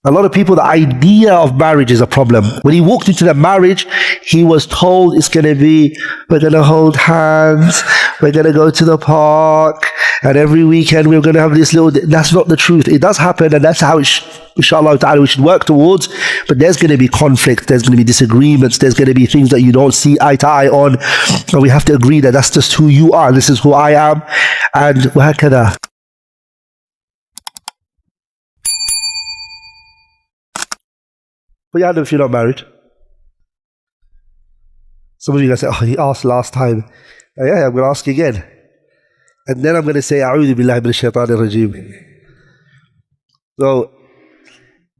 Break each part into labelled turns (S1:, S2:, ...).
S1: A lot of people, the idea of marriage is a problem. When he walked into the marriage, he was told it's going to be, we're going to hold hands, we're going to go to the park, and every weekend we're going to have this little... That's not the truth. It does happen, and that's how, inshallah ta'ala, we should work towards. But there's going to be conflict, there's going to be disagreements, there's going to be things that you don't see eye to eye on. And we have to agree that that's just who you are, this is who I am, and وهكذا. Put your hand up if you're not married. Some of you guys say, oh, he asked last time. Yeah, I'm going to ask again. And then I'm going to say, A'udhu billahi minash shaitanir rajeem. So,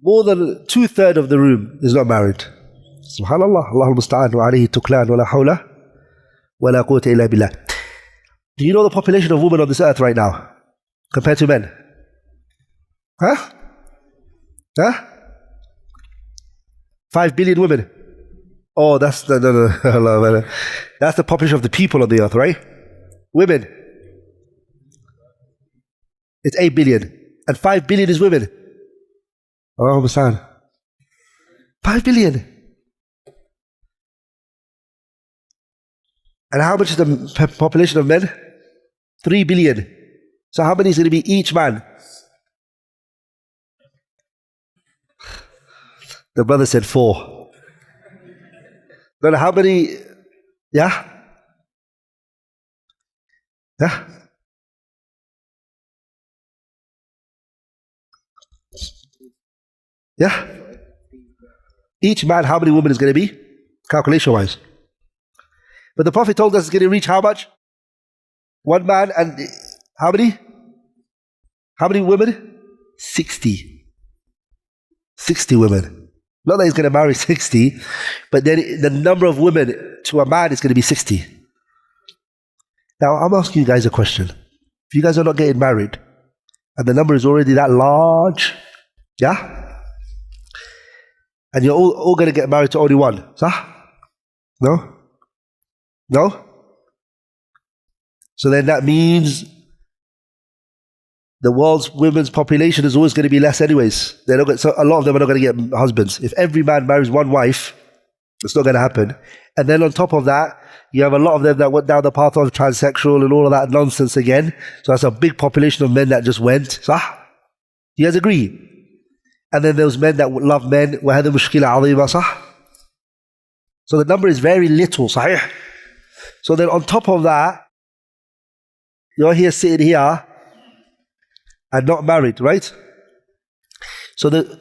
S1: more than 2/3 of the room is not married. Subhanallah. Allahul musta'an wa alayhi tuklan wa la hawla wa la quwwata illa billah. Do you know the population of women on this earth right now? Compared to men? Huh? 5 billion women. Oh, that's the that's the population of the people on the earth, right? Women. It's 8 billion. And 5 billion is women. Oh, Hassan. 5 billion. And how much is the population of men? 3 billion. So how many is going to be each man? The brother said 4. Then how many? Yeah? Yeah? Yeah? Each man, how many women is going to be? Calculation-wise. But the Prophet told us it's going to reach how much? 1 man and how many? How many women? 60. 60 women. Not that he's going to marry 60, but then the number of women to a man is going to be 60. Now, I'm asking you guys a question. If you guys are not getting married, and the number is already that large, yeah? And you're all going to get married to only one, sah? No? No? So then that means the world's women's population is always going to be less anyways. So a lot of them are not going to get husbands. If every man marries one wife, it's not going to happen. And then on top of that, you have a lot of them that went down the path of transsexual and all of that nonsense again. So that's a big population of men that just went. Sah? You guys agree? And then those men that love men, وَهَذَا مُشْكِلَ عَظِيمًا, sah? So the number is very little, sahih? So then on top of that, you're here sitting here, and not married, right? So the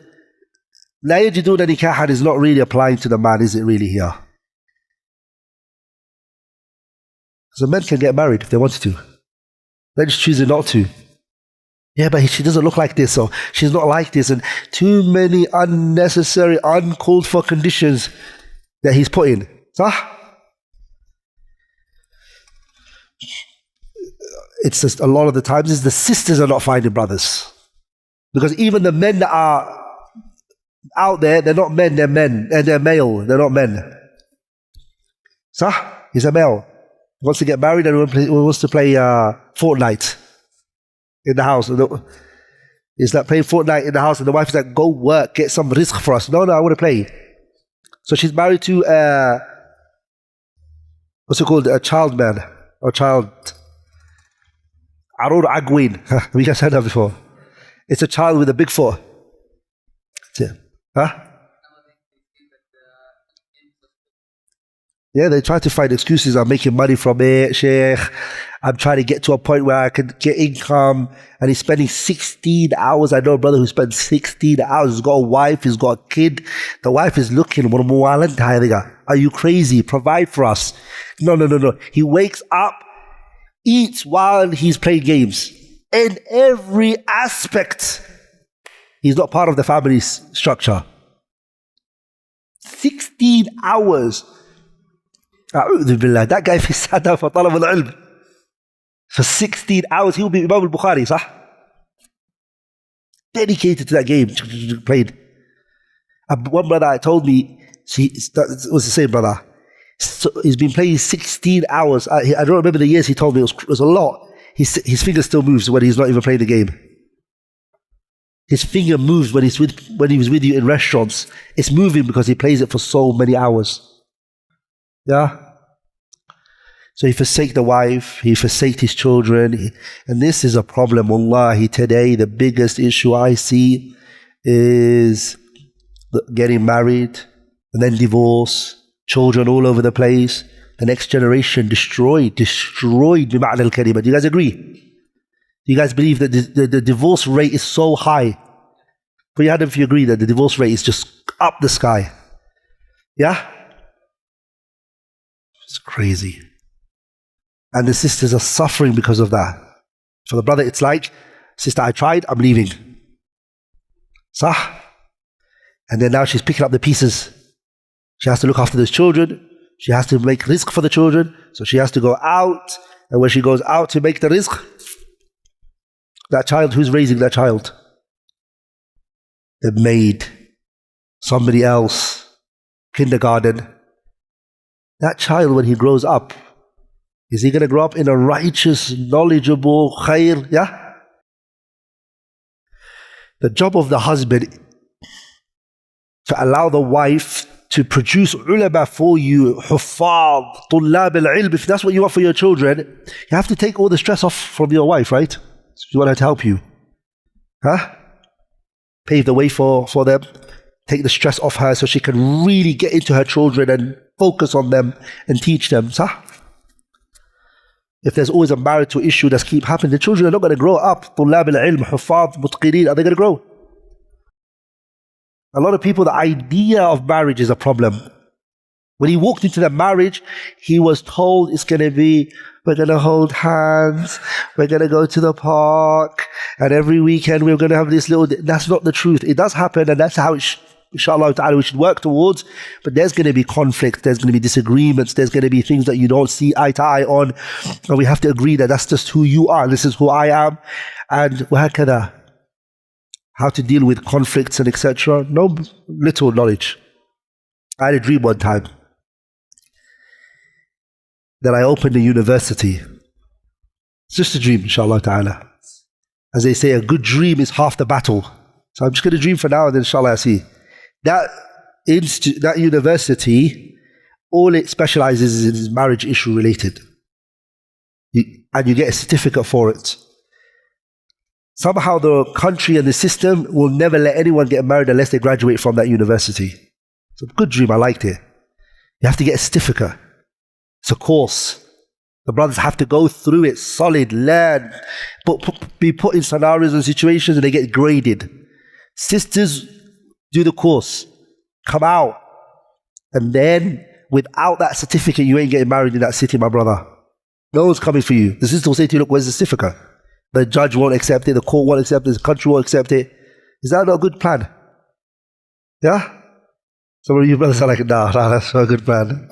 S1: لا يجدون نكاحا is not really applying to the man, is it really here? So men can get married if they wanted to. They're just choosing not to. Yeah, but she doesn't look like this, or she's not like this, and too many unnecessary, uncalled for conditions that he's put in. It's just a lot of the times is the sisters are not finding brothers. Because even the men that are out there, they're not men, they're men. And they're male, they're not men. He's a male. He wants to get married and he wants to play Fortnite in the house. He's like playing Fortnite in the house and the wife is like, go work, get some rizq for us. No, I want to play. So she's married to, what's it called? A child man. Or child... Arur Agwin. Have you guys heard that before? It's a child with a big foot. Huh? Yeah, they try to find excuses. I'm making money from it, Sheikh. I'm trying to get to a point where I can get income. And he's spending 16 hours. I know a brother who spends 16 hours. He's got a wife. He's got a kid. The wife is looking. Are you crazy? Provide for us. No. He wakes up, eats while he's playing games. In every aspect, he's not part of the family's structure. 16 hours. That guy, if he sat down for talab al-ilm for 16 hours, he will be Imam al-Bukhari, sah? Dedicated to that game, played. One brother told me, it was the same brother. So he's been playing 16 hours. I don't remember the years he told me, it was a lot. His finger still moves when he's not even playing the game. His finger moves when he was with you in restaurants. It's moving because he plays it for so many hours. Yeah? So he forsake the wife, he forsake his children. And this is a problem, wallahi. Today, the biggest issue I see is getting married and then divorce, children all over the place, the next generation destroyed bima'na al-kalima. Do you guys agree? Do you guys believe that the divorce rate is so high? Put your hand up if you agree that the divorce rate is just up the sky. Yeah? It's crazy. And the sisters are suffering because of that. For the brother, it's like, sister, I tried, I'm leaving. Sah? And then now she's picking up the pieces. She has to look after those children. She has to make rizq for the children. So she has to go out. And when she goes out to make the rizq, that child, who's raising that child? The maid, somebody else, kindergarten. That child, when he grows up, is he going to grow up in a righteous, knowledgeable, khair? Yeah? The job of the husband to allow the wife to produce ulama for you, huffaz, tullab al-ilm. If that's what you want for your children, you have to take all the stress off from your wife, right? You want her to help you. Huh? Pave the way for them. Take the stress off her so she can really get into her children and focus on them and teach them. Sah? If there's always a marital issue that's keep happening, the children are not going to grow up. طلاب العلم, حفاظ, متقنين, are they going to grow? A lot of people, the idea of marriage is a problem. When he walked into the marriage, he was told it's going to be, we're going to hold hands, we're going to go to the park, and every weekend we're going to have this little... That's not the truth. It does happen, and that's how inshallah ta'ala, we should work towards. But there's going to be conflict, there's going to be disagreements, there's going to be things that you don't see eye to eye on, and we have to agree that that's just who you are, this is who I am, and وهكذا. How to deal with conflicts and etc. No little knowledge. I had a dream one time that I opened a university. It's just a dream, inshallah ta'ala. As they say, a good dream is half the battle. So I'm just going to dream for now, and then inshallah I see. That university, all it specializes in is marriage issue related. And you get a certificate for it. Somehow the country and the system will never let anyone get married unless they graduate from that university. It's a good dream, I liked it. You have to get a certificate. It's a course. The brothers have to go through it, solid, learn, be put in scenarios and situations, and they get graded. Sisters do the course, come out, and then without that certificate, you ain't getting married in that city, my brother. No one's coming for you. The sister will say to you, look, where's the certificate? The judge won't accept it, the court won't accept it, the country won't accept it. Is that not a good plan? Yeah? Some of you brothers are like, nah, that's not a good plan.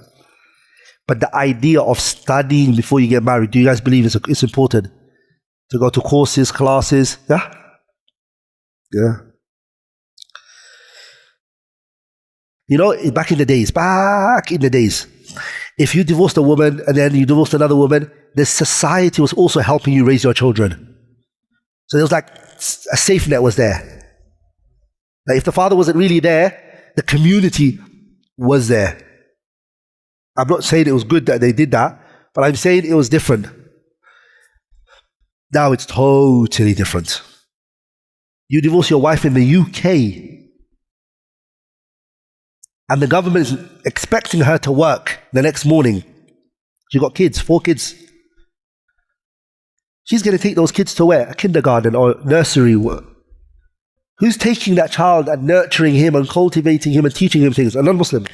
S1: But the idea of studying before you get married, do you guys believe it's important? To go to courses, classes, yeah? Yeah. You know, back in the days, if you divorced a woman and then you divorced another woman, the society was also helping you raise your children. So there was like a safe net was there. Like if the father wasn't really there, the community was there. I'm not saying it was good that they did that, but I'm saying it was different. Now it's totally different. You divorce your wife in the UK, and the government is expecting her to work the next morning. She got kids, 4 kids. She's going to take those kids to where? A kindergarten or nursery. Who's taking that child and nurturing him and cultivating him and teaching him things? A non-Muslim.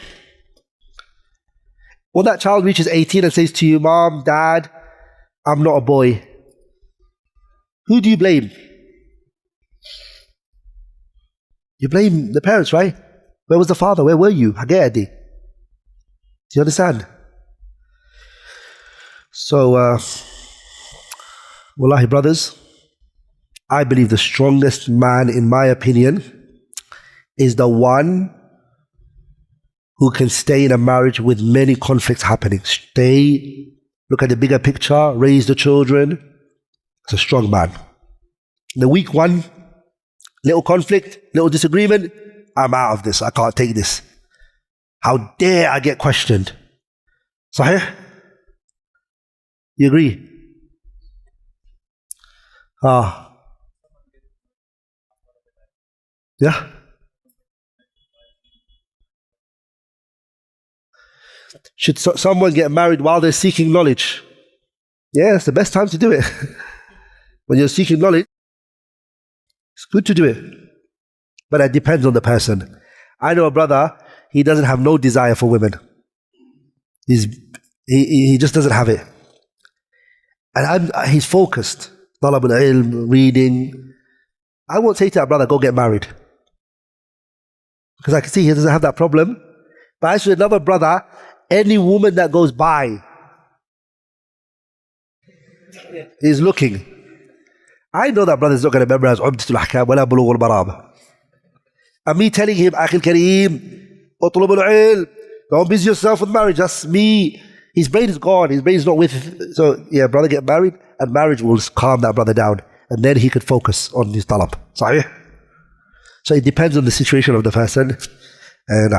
S1: When that child reaches 18 and says to you, Mom, Dad, I'm not a boy, who do you blame? You blame the parents, right? Where was the father? Where were you? Do you understand? So, wallahi brothers, I believe the strongest man, in my opinion, is the one who can stay in a marriage with many conflicts happening. Stay, look at the bigger picture, raise the children. It's a strong man. The weak one little conflict, little disagreement, I'm out of this. I can't take this. How dare I get questioned? Sahih? You agree? Yeah? Should someone get married while they're seeking knowledge? Yeah, it's the best time to do it. When you're seeking knowledge, it's good to do it. But it depends on the person. I know a brother, he doesn't have no desire for women. He just doesn't have it. And he's focused. Talab al-ilm, reading. I won't say to that brother, go get married. Because I can see he doesn't have that problem. But I see another brother, any woman that goes by is looking. I know that brother's not going to memorize Umdatul Ahkam wala Bulugh al-Maram. And me telling him, Akhil Kareem, utlub al-ilm, don't busy yourself with marriage. That's me. His brain is gone. His brain is not with. So yeah, brother, get married, and marriage will calm that brother down, and then he could focus on his talab. Sahih? So it depends on the situation of the person, and